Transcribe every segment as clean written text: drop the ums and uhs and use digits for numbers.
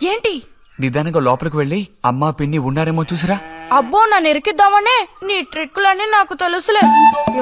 ఏంటి నిదానంగా లోపలికి వెళ్ళి అమ్మా పిన్ని ఉన్నారేమో చూసిరా. అబ్బో నన్ను ఇరికిద్దామనే నీ ట్రిక్కులన్నీ నాకు తెలుసులే.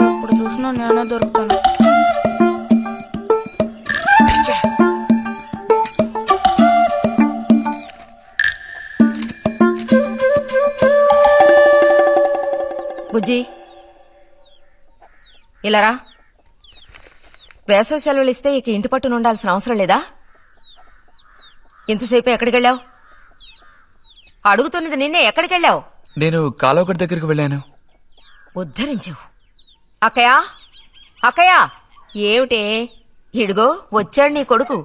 ఎప్పుడు చూసినా నేనే దొరుకుతాను. బుజ్జి ఇలారా. వేసవి సెలవులు ఇస్తే ఇక ఇంటి పట్టున ఉండాల్సిన అవసరం లేదా? ఇంతసేపు ఎక్కడికెళ్ళావు? అడుగుతున్నది నిన్నే. ఎక్కడికెళ్ళావు? నేను కాలువగడ్డ దగ్గరికి వెళ్ళాను. ఉద్ధరించావు. అక్కయ్యా, అక్కయ్యా. ఏమిటే? ఇడుగో వచ్చాడు నీ కొడుకు.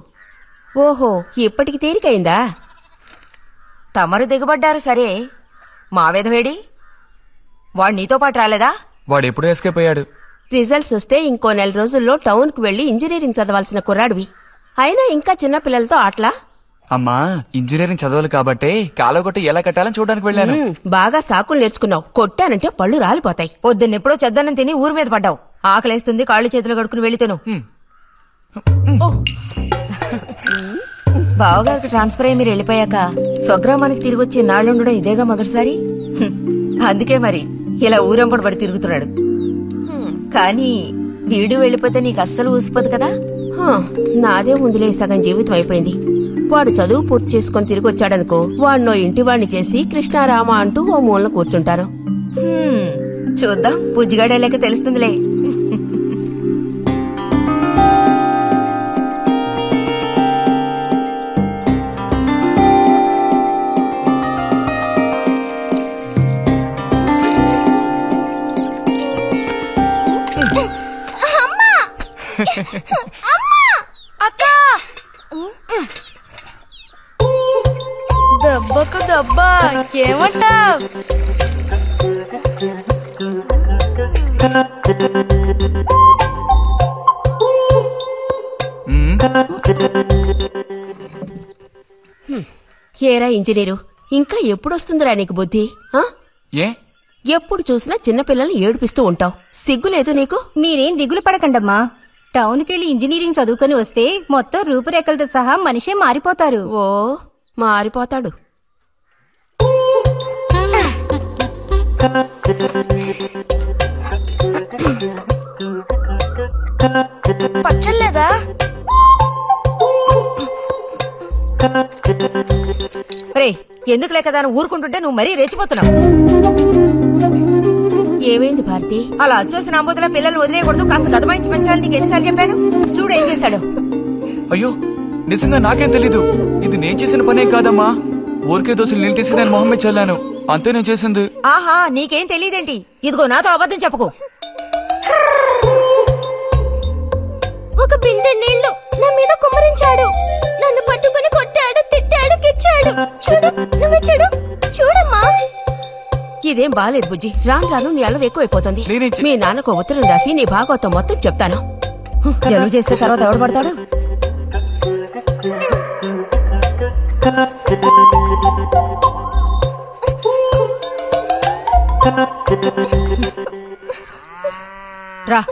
ఓహో, ఇప్పటికి తేలికైందా? తమరు దిగబడ్డారు సరే, మావేదవేడి? వాడు నీతో పాటు రాలేదా? వాడెప్పుడూ ఎస్కేప్ అయ్యాడు. రిజల్ట్స్ వస్తే ఇంకో 4 రోజుల్లో టౌన్ కు వెళ్లి ఇంజనీరింగ్ చదవాల్సిన కుర్రాడివి. అయినా ఇంకా చిన్న పిల్లలతో ఆటలా? అమ్మా, ఇంజనీరింగ్ చదవాలి కాబట్టే కాలువగట్ట ఎలా కట్టాలని చూడడానికి వెళ్ళాను. బాగా సాకులు నేర్చుకున్నావు. కొట్టానంటే పళ్ళు రాలిపోతాయి. పొద్దున్నెప్పుడో చెద్దన్నం తిని ఊరి మీద పడ్డావు. ఆకలేస్తుంది, కాళ్ళు చేతులు కడుక్కుని వెళ్ళితేను. బావగారికి ట్రాన్స్ఫర్ అయ్యి మీరు వెళ్ళిపోయాక స్వగ్రామానికి తిరిగి వచ్చి నాళ్ళుండడం ఇదేగా మొదటిసారి. అందుకే మరి ఇలా ఊరంపడి పడి తిరుగుతున్నాడు. కానీ వీడు వెళ్ళిపోతే నీకు అస్సలు ఊసిపోదు కదా. నాదే ముందులే సగం జీవితం అయిపోయింది. వాడు చదువు పూర్తి చేసుకుని తిరిగి వచ్చాడనుకో, వాడినో ఇంటివాణ్ణి చేసి కృష్ణారామ అంటూ ఓ మూలన కూర్చుంటారు. చూద్దాం, బుజ్జిగాడేలేక తెలుస్తుందిలే. దెబ్బకు దెబ్బ ఏమంటావ్? ఏరా ఇంజనీరు, ఇంకా ఎప్పుడొస్తుందిరా నీకు బుద్ధి? ఏ ఎప్పుడు చూసినా చిన్నపిల్లల్ని ఏడిపిస్తూ ఉంటావు. సిగ్గులేదు నీకు? మీరేం దిగులు పడకండమ్మా. టౌన్కెళ్ళి ఇంజనీరింగ్ చదువుకొని వస్తే మొత్తం రూపురేఖలతో సహా మనిషే మారిపోతారు. ఓ, మారిపోతాడు. పచ్చలేదా? రే, ఎందుకులే కదా ఊరుకుంటుంటే నువ్వు మరీ రెచ్చిపోతున్నావు. ఏమైంది భారతి? అలా వచ్చేసిన ఆంబోతుల పిల్లలు వదిలేయకూడదు, కాస్త గదమాయించి పెంచాలని నీకు ఎన్నిసార్లు చెప్పాను? చూడు ఏం చేశాడు. అయ్యో, నిజంగా నాకేం తెలీదు. ఇది నేను చేసిన పనే కాదమ్మా. ఊరికే దోశలు నీళ్ళు తీసి నేను మొహం మీద చల్లాను, అంతే నేను చేసింది. ఆహా, నీకేం తెలియదేంటి? ఇదిగో నాతో అబద్ధం చెప్పకు. ఒక బిందె నీళ్లు నా మీద కుమ్మరించాడు. నన్ను పట్టుకుని కొట్టాడు, తిట్టాడు, కిచ్చాడు. చూడు, నువ్వే చూడు. చూడమ్మా. ఇదేం బాలేదు బుజ్జి. రాను రాను నీ అల్లరి ఎక్కువైపోతుంది. మీ నాన్నకు ఉత్తరం రాసి నీ భాగవతం మొత్తం చెప్తాను. జలుబు చేస్తే తర్వాత ఎవడు పడతాడు? రా.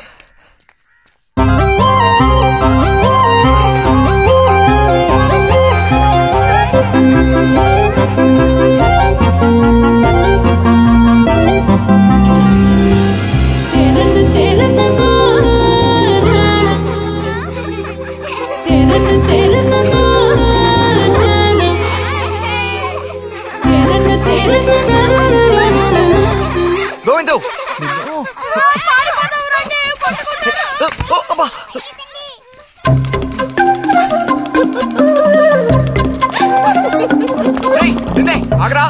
గోవిందు, ఆగరా.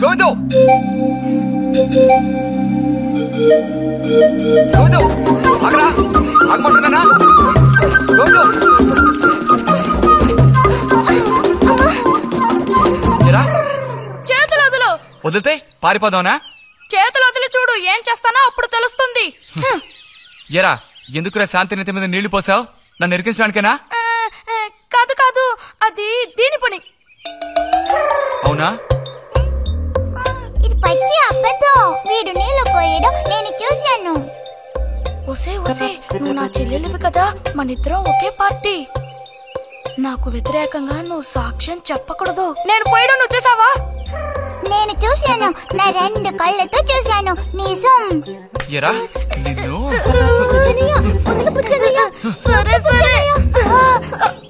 గోవిందు, గోవిందు ఆగరా. ఆగమంటున్నానా? గోవిందు, వదిలితే పారిపోదావునా? చేతులు వదిలి చూడు, ఏం చేస్తానో అప్పుడు తెలుస్తుంది. ఎరా ఎందుకురా శాంతి నెత్తి మీద నీళ్లు పోసావు? నన్ను ఇరికించడానికేనా? కాదు కాదు, అది దీని పని. అవునా? ఇది పచ్చి అబద్ధం. వీడు నీళ్ళు పోయడం నేను చూశాను. ఒసే నువ్వు నా చెల్లెలివి కదా, మనిద్దరం ఒకే పార్టీ. నాకు వ్యతిరేకంగా నువ్వు సాక్ష్యం చెప్పకూడదు. నేను పోయడం నువ్వు చూసావా? నేను చూశాను, నా 2 కళ్ళతో చూశాను. నిజం. ఎరా నిన్ను సరే సరే,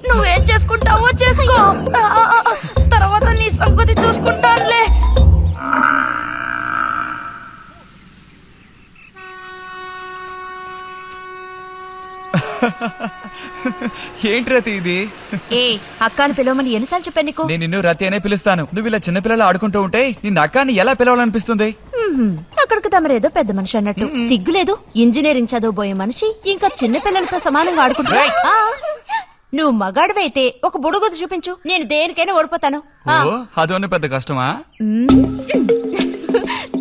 నువ్వేం చేసుకుంటావో చేసుకో, తర్వాత నీ సంగతి చూసుకుంటానులే. ఏంటి రతి ఇది? ఏ అక్కాని పిలవమని ఎన్నిసార్లు చెప్పాను నీకు? నేను నిన్ను రతి అనే పిలుస్తాను. నువ్వు ఇలా చిన్నపిల్లలు ఆడుకుంటూ ఉంటే నిన్న అక్కాని ఎలా పిలవాలనిపిస్తుంది? అక్కడికి తమరేదో పెద్ద మనిషి అన్నట్టు. సిగ్గులేదు? ఇంజనీరింగ్ చదవబోయే మనిషి ఇంకా చిన్న పిల్లలతో సమానంగా ఆడుకుంటా. నువ్వు మగాడివైతే ఒక బుడుగుద్దు చూపించు, నేను దేనికైనా ఓడిపోతాను. అదోనే పెద్ద కష్టమా?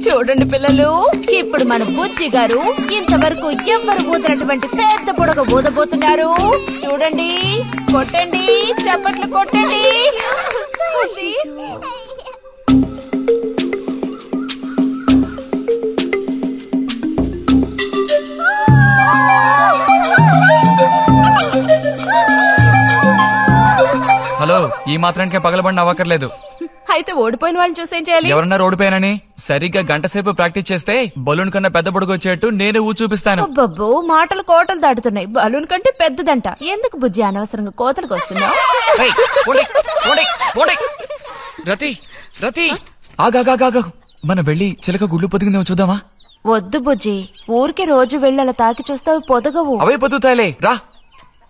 చూడండి పిల్లలు, ఇప్పుడు మన బుజ్జి గారు ఇంతవరకు ఎవ్వరు ఊదినటువంటి పెద్ద బుడగ ఊదబోతున్నారు. చూడండి, కొట్టండి, చప్పట్లు కొట్టండి. హలో, ఈ మాత్రానికే పగలబడిన అవ్వకర్లేదు. అయితే ఓడిపోయిన వాళ్ళని చూసేం చేయాలి? ఎవరన్నా ఓడిపోయానని సరిగ్గా గంట సేపు ప్రాక్టీస్ చేస్తే బలూన్ కన్నా పెద్ద బుడగ వచ్చేట్టు నేనే చూపిస్తాను. అబ్బబ్బో, మాటలు కోటలు దాటుతున్నాయి. బలూన్ కంటే పెద్దదంట. ఎందుకు బుజ్జి అనవసరంగా కోతలకు వస్తున్నావు? రతి రతి ఆగాగా, మనం వెళ్ళి చిలక గుళ్ళు పొదిగిందేమో చూద్దామా? వద్దు బుజ్జి, ఊరికి రోజు వెళ్ళి అలా తాకి చూస్తావు, పొదగవు. అవే పొద్దుతాయిలే, రా.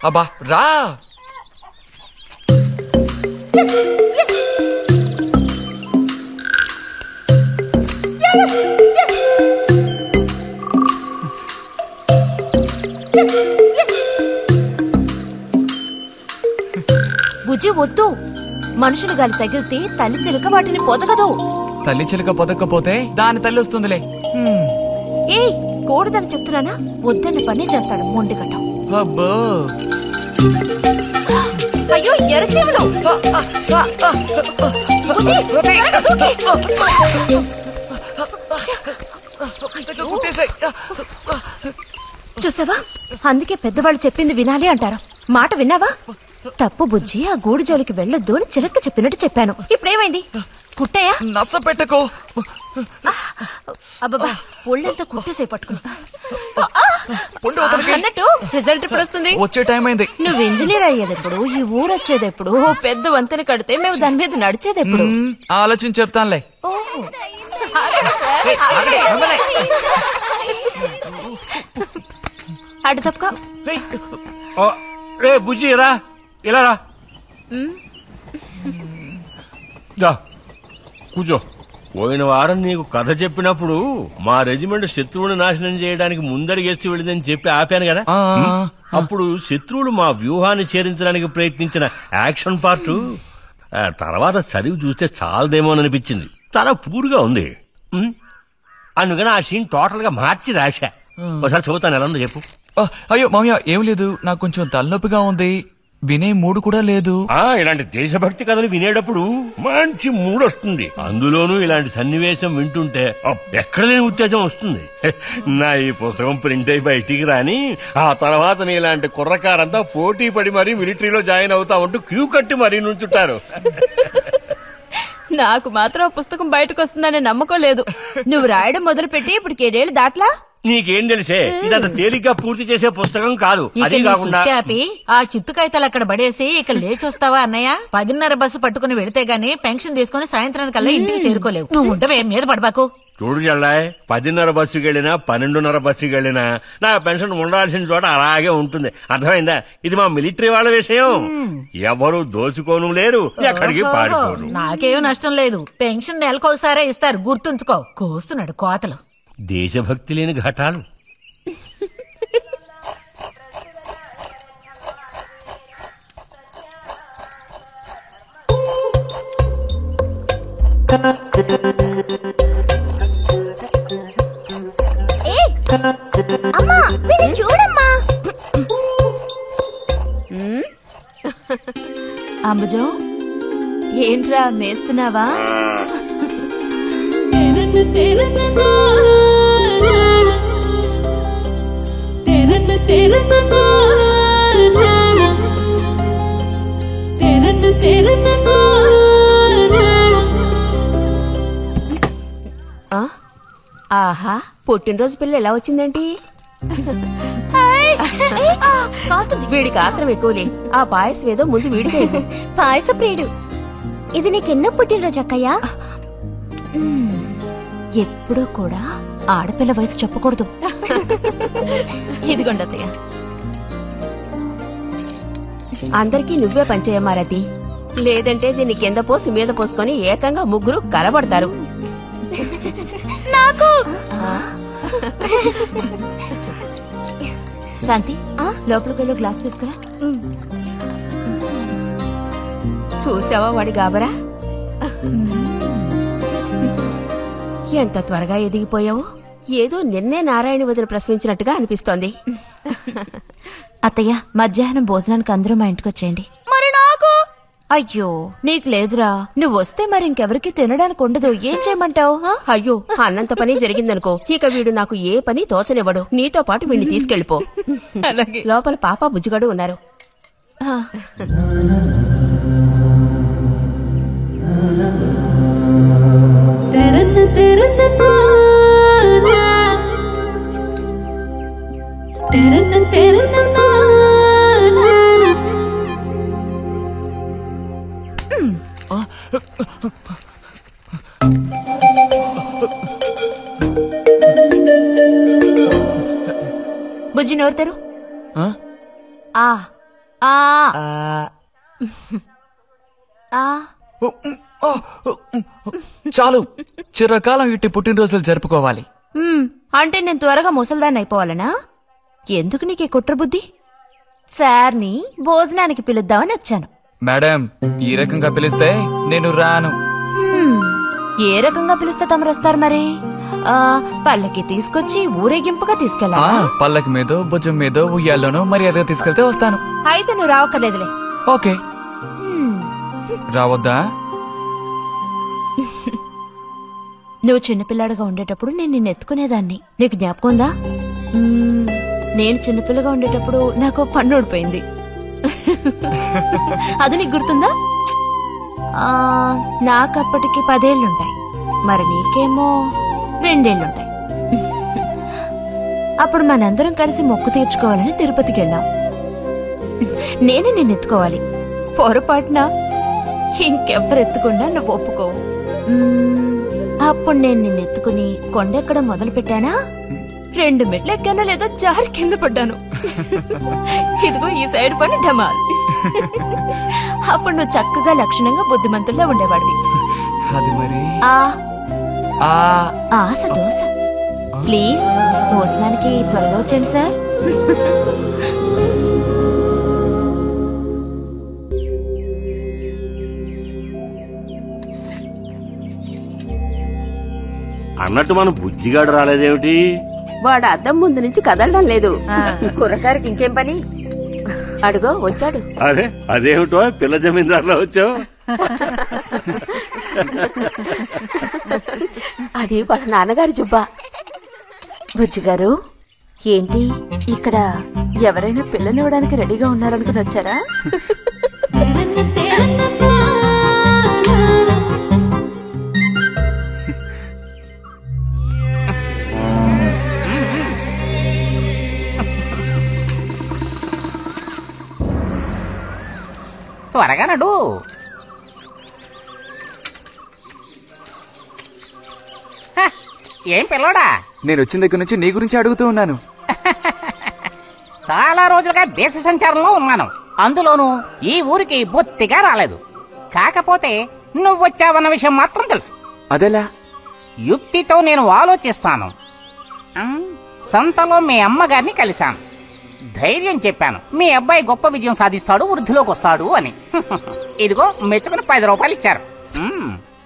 అబ్బా రా. బుజ్జి వద్దు, మనుషులు గాలి తగిలితే తల్లి చిలుక వాటిని పొదగదు. తల్లి చిలక పొదక్కపోతే దాని తల్లి వస్తుందిలే. ఏయ్, కూడదని చెప్తున్నానా? వద్దన్న పని చేస్తాడు మొండిగట్టం. అబ్బో, అయ్యో ఎర్రచీమలు! బుజ్జి, త్వరగా దూకి. చూసావా, అందుకే పెద్దవాళ్ళు చెప్పింది వినాలి అంటారు. మాట విన్నావా? తప్పు బుజ్జి, ఆ గూడు జోలికి వెళ్ళొద్దు అని చిలక చెప్పినట్టు చెప్పాను. ఇప్పుడేమైంది? కుట్టాయా? నస పెట్టకో. అబ్బబ్బా, ఒళ్ళంతా కుట్టేసే పట్టుకున్నా అన్నట్టు అన్నట్టు రిజల్ట్ ఇప్పుడు వస్తుంది. వచ్చే టైం అయింది. నువ్వు ఇంజనీర్ అయ్యేదెప్పుడు? ఈ ఊరు వచ్చేదెప్పుడు? ఓ పెద్ద వంతెన కడితే మేము దాని మీద నడిచేదెప్పుడు? ఆలోచించి చెప్తానులే. ఓహో. అటు తప్పక. రే బుజ్జి, రా, ఇలా రా. కూర్చో. పోయిన వారం నీకు కథ చెప్పినప్పుడు మా రెజిమెంట్ శత్రువుని నాశనం చేయడానికి ముందడిగేస్తూ వెళ్ళిందని చెప్పి ఆపాను కదా. అప్పుడు శత్రువులు మా వ్యూహాన్ని చేరించడానికి ప్రయత్నించిన యాక్షన్ పార్ట్ తర్వాత చదివి చూస్తే చాలదేమోననిపించింది. చాలా పూర్గా ఉంది. అందుకని ఆ సీన్ టోటల్ గా మార్చి రాశా. ఒకసారి చదువుతాను, ఎలా ఉందో చెప్పు. అయ్యో మామయ్య, ఏం లేదు, నాకు కొంచెం తలనొప్పిగా ఉంది. వినే మూడు కూడా లేదు. ఇలాంటి దేశభక్తి కథలు వినేటప్పుడు మంచి మూడ్ వస్తుంది. అందులోనూ ఇలాంటి సన్నివేశం వింటుంటే ఎక్కడ లేని ఉత్తేజం వస్తుంది. నా ఈ పుస్తకం ప్రింట్ అయి బయటికి రాని ఆ తర్వాత నీ ఇలాంటి కుర్రకారంతా పోటీ పడి మరీ మిలిటరీలో జాయిన్ అవుతా ఉంటూ క్యూ కట్టి మరీ నుంచుంటారు. నాకు మాత్రం పుస్తకం బయటకు వస్తుందనే నమ్మకం లేదు. నువ్వు రాయడం మొదలుపెట్టి ఇప్పుడు 7 ఏళ్ళు దాట్లా. నీకేం తెలిసే, ఇదంత తేలిగ్గా పూర్తి చేసే పుస్తకం కాదు. అదే కాకుండా ఆ చిత్తుకాయతలు అక్కడ పడేసి ఇక లేచొస్తావా అన్నయ్య? 10:30 బస్సు పట్టుకుని వెళితే గానీ పెన్షన్ తీసుకుని సాయంత్రానికల్లా ఇంటికి చేరుకోలేవు. నువ్వు ఉండవే, మీద పడబాకు. చూడు జల్లాయ్, 10:30 బస్సుకి వెళ్ళినా 12:30 బస్సుకి వెళ్ళినా నా పెన్షన్ ఉండాల్సిన చోట అలాగే ఉంటుంది. అర్థమైందా? ఇది మా మిలిటరీ వాళ్ళ విషయం. ఎవరు దోచుకోను లేరు, ఎక్కడికి పారిపోరు. నాకేం నష్టం లేదు. పెన్షన్ నెలకొకసారే ఇస్తారు, గుర్తుంచుకో. కోస్తున్నాడు కోతలు. దేశభక్తి లేని ఘటాలు. అమ్మా వీడిని చూడమ్మా. అంబుజం ఏంట్రా మేస్తున్నావా? ఆహా, పుట్టినరోజు పిల్ల ఎలా వచ్చిందేంటి? వీడికి ఆత్రం ఎక్కువలే. ఆ పాయసం ఏదో ముందు వీడికే. పాయస ప్రియుడు. ఇది నీకెన్నో పుట్టినరోజు అక్కయ్యా? ఎప్పుడూ కూడా ఆడపిల్ల వయసు చెప్పకూడదు. ఇదిగోండి అత్తయ్య. అందరికీ నువ్వే పంచేయమారతి, లేదంటే దీన్ని కింద పోసి మీద పోసుకొని ఏకంగా ముగ్గురు కలబడతారు. నాకు శాంతి, లోపలికి వెళ్ళి గ్లాస్ తీసుకురా. చూసావా వాడి గాబరా? ఎంత త్వరగా ఎదిగిపోయావు. ఏదో నిన్నే నారాయణ వదిన ప్రసవించినట్టుగా అనిపిస్తోంది. అత్తయ్య, మధ్యాహ్నం భోజనానికి అందరూ మా ఇంటికి వచ్చేయండి. మరి నాకు? అయ్యో, నీకు లేదురా. నువ్వు వస్తే మరి ఇంకెవరికి తినడానికి ఉండదు. ఏం చేయమంటావు? అయ్యో, అన్నంత పని జరిగిందనుకో, ఇక వీడు నాకు ఏ పని తోచనివ్వడు. నీతో పాటు వీడిని తీసుకెళ్లిపో. లోపల పాప బుజ్జిగాడు ఉన్నారు. బుజ్జి నోరు తెరు. చాలు, చిరకాలం ఇట్టి పుట్టినరోజులు జరుపుకోవాలి. అంటే నేను త్వరగా ముసల్దాన్ని అయిపోవాలనా? ఎందుకు నీకు కుట్ర బుద్ధి? సార్ని భోజనానికి పిలుద్దామని వచ్చాను. మేడం, ఈ రకంగా పిలిస్తే నేను రాను. ఏ రకంగా పిలిస్తే తమరొస్తారు మరి? పల్లకి తీసుకొచ్చి ఊరేగింపుగా తీసుకెళ్ళాలా? పల్లకి మీదో భుజం మీదో ఉయ్యాల్లోనో మర్యాదగా తీసుకెళ్తే వస్తాను. అయితే నువ్వు రావక్కర్లేదులే. ఓకే. రావద్దా? నువ్వు చిన్నపిల్లాడుగా ఉండేటప్పుడు నేను నిన్ను ఎత్తుకునేదాన్ని. నీకు జ్ఞాపకం ఉందా? నేను చిన్నపిల్లగా ఉండేటప్పుడు నాకు పన్ను ఊడిపోయింది. అది నీకు గుర్తుందా? నాకప్పటికి 10 ఏళ్లుంటాయి. మరి నీకేమో 2 ఏళ్లుంటాయి. అప్పుడు మనందరం కలిసి మొక్కు తీర్చుకోవాలని తిరుపతికి వెళ్ళాం. నేను నిన్ను ఎత్తుకోవాలి. పొరపాటున ఇంకెవ్వరు ఎత్తుకున్నా నువ్వు ఒప్పుకోవు. అప్పుడు నేను నిన్ను ఎత్తుకుని కొండెక్కడం మొదలు పెట్టానా, 2 మెట్లు ఎక్కానో లేదో జారి కింద పడ్డాను. ఇదిగో ఈ సైడ్ పని ఢమాల్. అప్పుడు నువ్వు చక్కగా లక్షణంగా బుద్ధిమంతుల్లో ఉండేవాడివి. అది మరి ఆశ దోశ. ప్లీజ్ భోజనానికి త్వరగా వచ్చండి సార్. అన్నట్టు మన బుజ్జిగాడు రాలేదేమిటి? వాడు అద్దం ముందు నుంచి కదలడం లేదు. కుర్రకారికి ఇంకేం పని? అడుగో వచ్చాడు. అరే, అదేమిటో పిల్ల జమీందారులో వచ్చావు? అది వాళ్ళ నాన్నగారి జుబ్బా. బుజ్జిగారు, ఏంటి ఇక్కడ ఎవరైనా పిల్లనివ్వడానికి రెడీగా ఉన్నారనుకుని వచ్చారా? త్వరగా నడు. ఏం పిల్లోడా, నేను వచ్చిన దగ్గర నుంచి నీ గురించి అడుగుతూ ఉన్నాను. చాలా రోజులుగా దేశ సంచారంలో ఉన్నాను. అందులోనూ ఈ ఊరికి బొత్తిగా రాలేదు. కాకపోతే నువ్వొచ్చావన్న విషయం మాత్రం తెలుసు. అదెలా? యుక్తితో నేను ఆలోచిస్తాను. సంతలో మీ అమ్మగారిని కలిశాను. ధైర్యం చెప్పాను, మీ అబ్బాయి గొప్ప విజయం సాధిస్తాడు, వృద్ధిలోకి వస్తాడు అని. ఇదిగో మెచ్చుకుని 10 రూపాయలు ఇచ్చారు.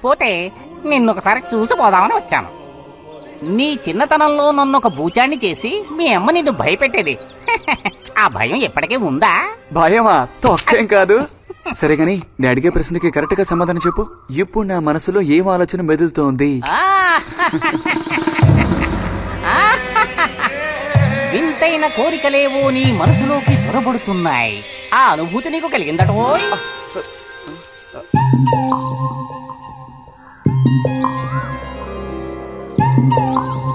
పోతే నిన్నొకసారి చూసిపోదామని వచ్చాను. నీ చిన్నతనంలో నన్ను ఒక బూచాన్ని చేసి మీ అమ్మ నిన్ను భయపెట్టేది. ఆ భయం ఎప్పటికీ ఉందా? భయమా? తొక్కేం కాదు. సరే గాని నేను అడిగే ప్రశ్నకి కరెక్ట్ గా సమాధానం చెప్పు. ఇప్పుడు నా మనసులో ఏం ఆలోచన మెదులుతోంది? వింతైన కోరికలేవో నీ మనసులోకి చొరబడుతున్నాయి. ఆ అనుభూతి నీకు కలిగిందటో?